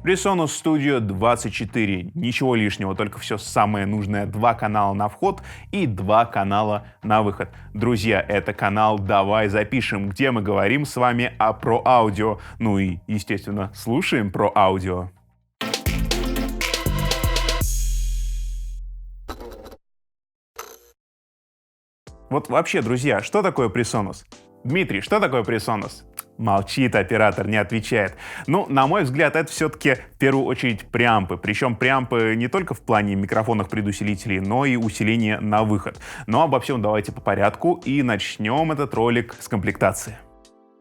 PreSonus Studio 24. Ничего лишнего, только все самое нужное. 2 канала на вход и 2 канала на выход. Друзья, это канал «Давай запишем», где мы говорим с вами про аудио. Ну и, естественно, слушаем про аудио. Вот вообще, друзья, что такое PreSonus? Дмитрий, что такое PreSonus? Молчит оператор, не отвечает. Ну, на мой взгляд, это все-таки в первую очередь преампы. Причем преампы не только в плане микрофонных предусилителей, но и усиления на выход. Но обо всем давайте по порядку и начнем этот ролик с комплектации.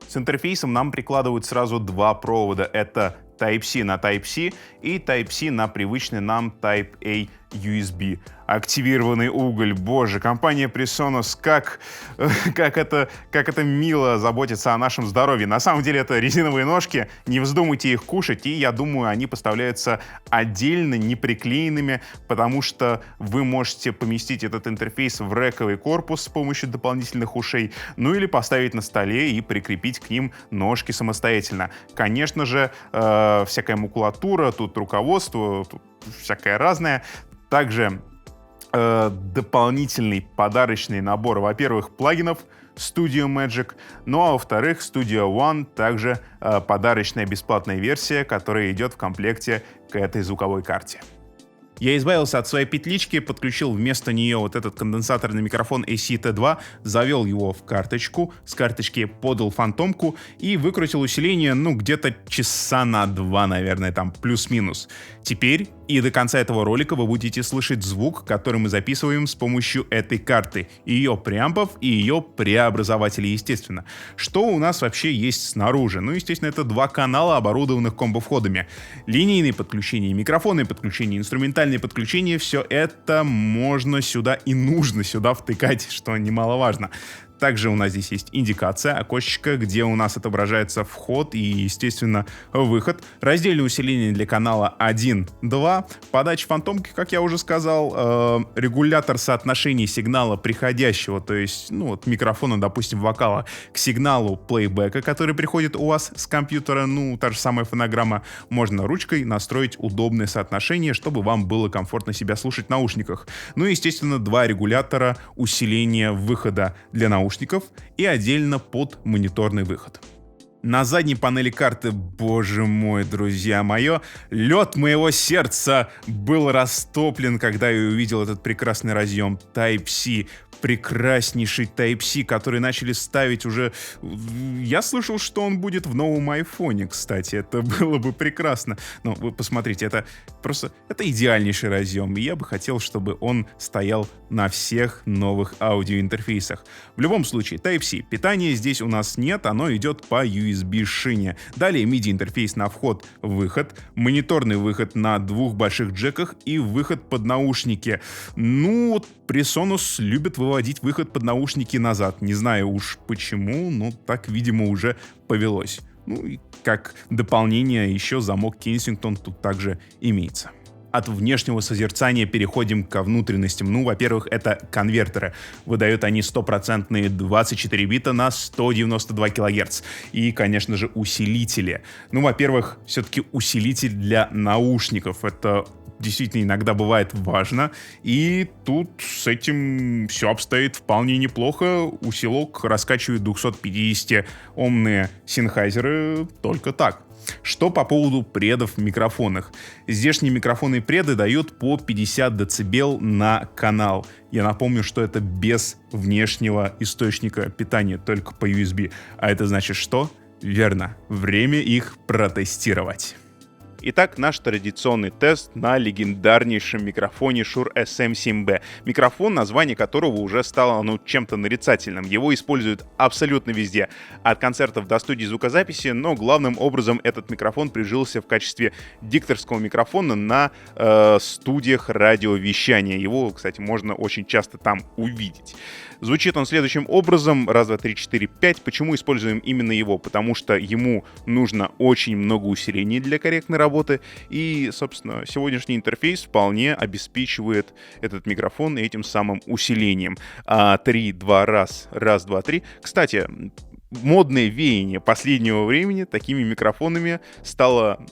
С интерфейсом нам прикладывают сразу 2 провода. Это Type-C на Type-C и Type-C на привычный нам Type-A USB. Активированный уголь. Боже, компания PreSonus, как это мило заботится о нашем здоровье. На самом деле это резиновые ножки, не вздумайте их кушать, и я думаю, они поставляются отдельно, не приклеенными, потому что вы можете поместить этот интерфейс в рэковый корпус с помощью дополнительных ушей, ну или поставить на столе и прикрепить к ним ножки самостоятельно. Конечно же, всякая макулатура, тут руководство, тут всякое разное. Также дополнительный подарочный набор, во-первых, плагинов Studio Magic, ну а во-вторых, Studio One, также подарочная бесплатная версия, которая идет в комплекте к этой звуковой карте. Я избавился от своей петлички, подключил вместо нее вот этот конденсаторный микрофон AC-T2, завел его в карточку, с карточки подал фантомку и выкрутил усиление, где-то часа на 2, наверное, там плюс-минус. Теперь и до конца этого ролика вы будете слышать звук, который мы записываем с помощью этой карты, ее преампов и ее преобразователей, естественно. Что у нас вообще есть снаружи? Естественно, это 2 канала, оборудованных комбо-входами. Линейные подключения, микрофонные подключения, инструментальные подключения, все это можно сюда и нужно сюда втыкать, что немаловажно. Также у нас здесь есть индикация, окошечко, где у нас отображается вход и, естественно, выход. Раздельное усиление для канала 1, 2. Подача фантомки, как я уже сказал. Регулятор соотношения сигнала приходящего, то есть, от микрофона, допустим, вокала, к сигналу плейбека, который приходит у вас с компьютера. Та же самая фонограмма. Можно ручкой настроить удобное соотношение, чтобы вам было комфортно себя слушать в наушниках. Естественно, 2 регулятора усиления выхода для наушников и отдельно под мониторный выход. На задней панели карты, боже мой, друзья мои, лед моего сердца был растоплен, когда я увидел этот прекрасный разъем Type-C. Прекраснейший Type-C, который начали ставить уже... Я слышал, что он будет в новом айфоне, кстати. Это было бы прекрасно. Но вы посмотрите, это идеальнейший разъем. И я бы хотел, чтобы он стоял на всех новых аудиоинтерфейсах. В любом случае, Type-C. Питания здесь у нас нет, оно идет по USB-шине. Далее MIDI-интерфейс на вход-выход, мониторный выход на 2 больших джеках и выход под наушники. PreSonus любит выводить выход под наушники назад. Не знаю уж почему, но так, видимо, уже повелось. И как дополнение еще замок Kensington тут также имеется. От внешнего созерцания переходим ко внутренностям. Во-первых, это конвертеры. Выдают они 100% 24 бита на 192 кГц. И, конечно же, усилители. Во-первых, все-таки усилитель для наушников. Это действительно иногда бывает важно. И тут с этим все обстоит вполне неплохо. Усилок раскачивает 250-омные синхайзеры только так. Что по поводу предов в микрофонах? Здешние микрофоны и преды дают по 50 дБ на канал. Я напомню, что это без внешнего источника питания, только по USB. А это значит что? Верно, время их протестировать. Итак, наш традиционный тест на легендарнейшем микрофоне Shure SM7B. Микрофон, название которого уже стало чем-то нарицательным. Его используют абсолютно везде. От концертов до студий звукозаписи, но главным образом этот микрофон прижился в качестве дикторского микрофона на студиях радиовещания. Его, кстати, можно очень часто там увидеть. Звучит он следующим образом. 1, 2, 3, 4, 5. Почему используем именно его? Потому что ему нужно очень много усилений для корректной работы. И, собственно, сегодняшний интерфейс вполне обеспечивает этот микрофон этим самым усилением. 3, 2, раз, 2, 3. Кстати, модное веяние последнего времени. Такими микрофонами стало,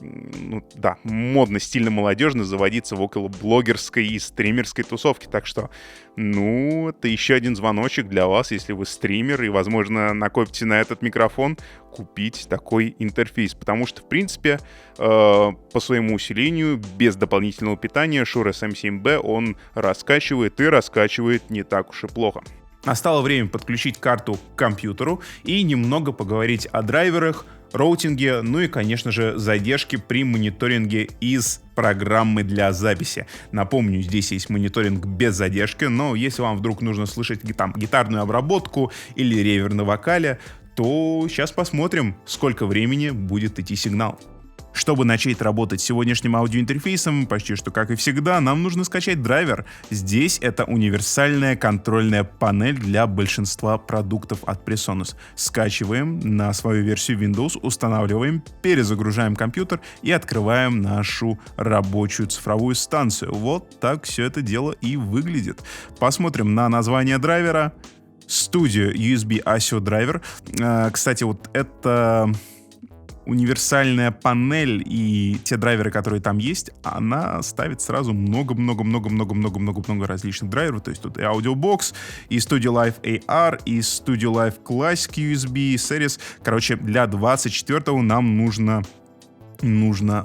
модно, стильно, молодежно заводиться в около блогерской и стримерской тусовке. Так что, это еще один звоночек для вас, если вы стример и, возможно, накопите на этот микрофон, купить такой интерфейс. Потому что, в принципе, по своему усилению, без дополнительного питания, Shure SM7B он раскачивает и раскачивает не так уж и плохо. Настало время подключить карту к компьютеру и немного поговорить о драйверах, роутинге, и, конечно же, задержке при мониторинге из программы для записи. Напомню, здесь есть мониторинг без задержки, но если вам вдруг нужно слышать гитарную обработку или ревер на вокале, то сейчас посмотрим, сколько времени будет идти сигнал. Чтобы начать работать с сегодняшним аудиоинтерфейсом, почти что как и всегда, нам нужно скачать драйвер. Здесь это универсальная контрольная панель для большинства продуктов от Presonus. Скачиваем на свою версию Windows, устанавливаем, перезагружаем компьютер и открываем нашу рабочую цифровую станцию. Вот так все это дело и выглядит. Посмотрим на название драйвера. Studio USB ASIO драйвер. Кстати, вот это универсальная панель и те драйверы, которые там есть, она ставит сразу много-много-много-много-много-много-много различных драйверов. То есть тут и Audiobox, и Studio Live AR, и Studio Live Classic USB, Series. Короче, для 24-го нам нужно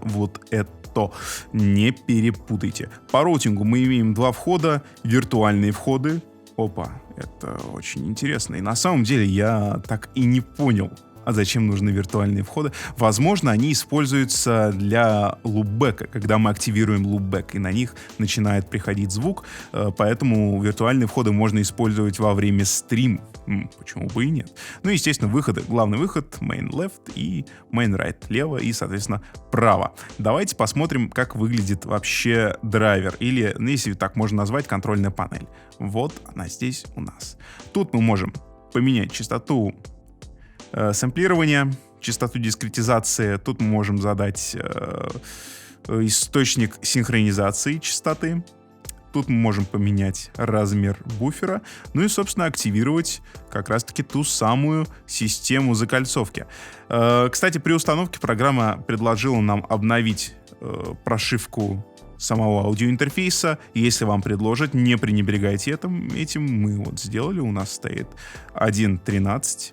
вот это. Не перепутайте. По роутингу мы имеем два входа, виртуальные входы. Опа, это очень интересно. И на самом деле я так и не понял, а зачем нужны виртуальные входы. Возможно, они используются для лупбека, когда мы активируем лупбек, и на них начинает приходить звук, поэтому виртуальные входы можно использовать во время стрима. Почему бы и нет? Естественно, выходы. Главный выход — main left и main right, лево и, соответственно, право. Давайте посмотрим, как выглядит вообще драйвер, или, если так можно назвать, контрольная панель. Вот она здесь у нас. Тут мы можем поменять частоту сэмплирования, частоту дискретизации. Тут мы можем задать источник синхронизации частоты. Тут мы можем поменять размер буфера. И, собственно, активировать как раз-таки ту самую систему закольцовки. Кстати, при установке программа предложила нам обновить прошивку самого аудиоинтерфейса. Если вам предложат, не пренебрегайте этим. Мы вот сделали. У нас стоит 1.13.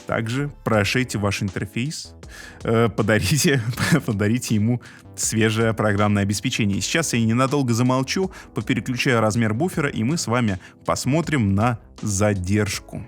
Также прошейте ваш интерфейс, подарите ему свежее программное обеспечение. Сейчас я ненадолго замолчу, попереключаю размер буфера, и мы с вами посмотрим на задержку.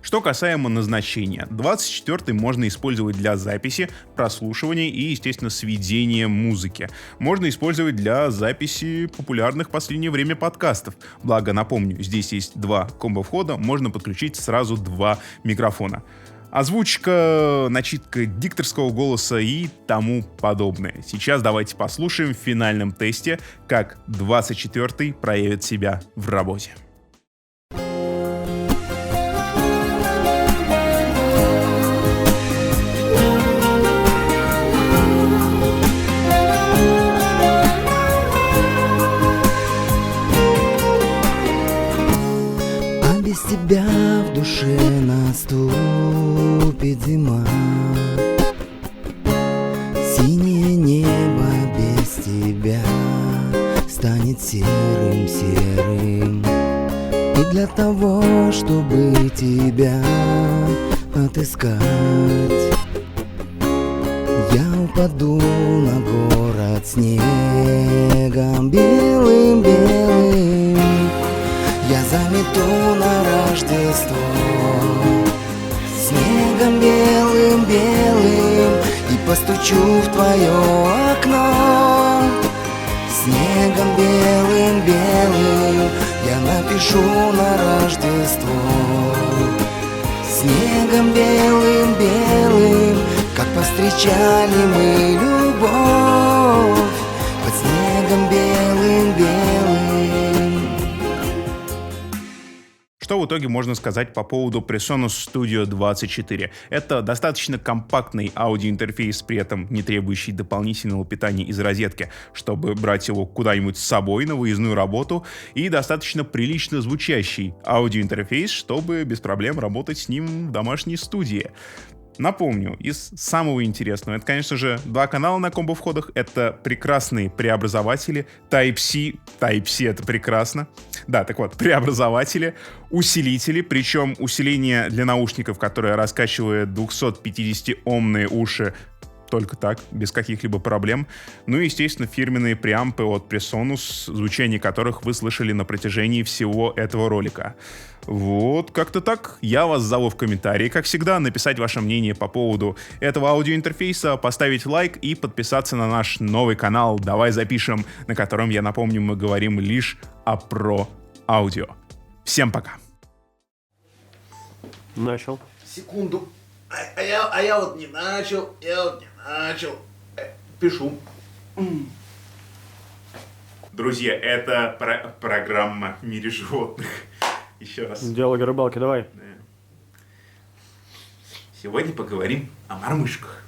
Что касаемо назначения, 24-й можно использовать для записи, прослушивания и, естественно, сведения музыки. Можно использовать для записи популярных в последнее время подкастов. Благо, напомню, здесь есть два комбо-входа, можно подключить сразу два микрофона. Озвучка, начитка дикторского голоса и тому подобное. Сейчас давайте послушаем в финальном тесте, как 24-й проявит себя в работе. Без тебя в душе наступит зима. Синее небо без тебя станет серым-серым. И для того, чтобы тебя отыскать, я упаду на город снегом белым-белым. Я замету на Рождество снегом белым-белым и постучу в твое окно. Снегом белым-белым я напишу на Рождество. Снегом белым-белым, как повстречали мы любовь. Под снегом белым Что в итоге можно сказать по поводу PreSonus Studio 24? Это достаточно компактный аудиоинтерфейс, при этом не требующий дополнительного питания из розетки, чтобы брать его куда-нибудь с собой на выездную работу, и достаточно прилично звучащий аудиоинтерфейс, чтобы без проблем работать с ним в домашней студии. Напомню, из самого интересного, это, конечно же, 2 канала на комбо-входах, это прекрасные преобразователи, Type-C это прекрасно, да, так вот, преобразователи, усилители, причем усиление для наушников, которое раскачивает 250-омные уши, только так, без каких-либо проблем. Ну и, естественно, фирменные преампы от PreSonus, звучание которых вы слышали на протяжении всего этого ролика. Вот, как-то так. Я вас зову в комментарии, как всегда, написать ваше мнение по поводу этого аудиоинтерфейса, поставить лайк и подписаться на наш новый канал «Давай запишем», на котором, я напомню, мы говорим лишь о про-аудио. Всем пока! Начал. Секунду. А я вот не начал. Пишу. Друзья, это программа в мире животных. Еще раз. Диалоги рыбалки, давай. Сегодня поговорим о мормышках.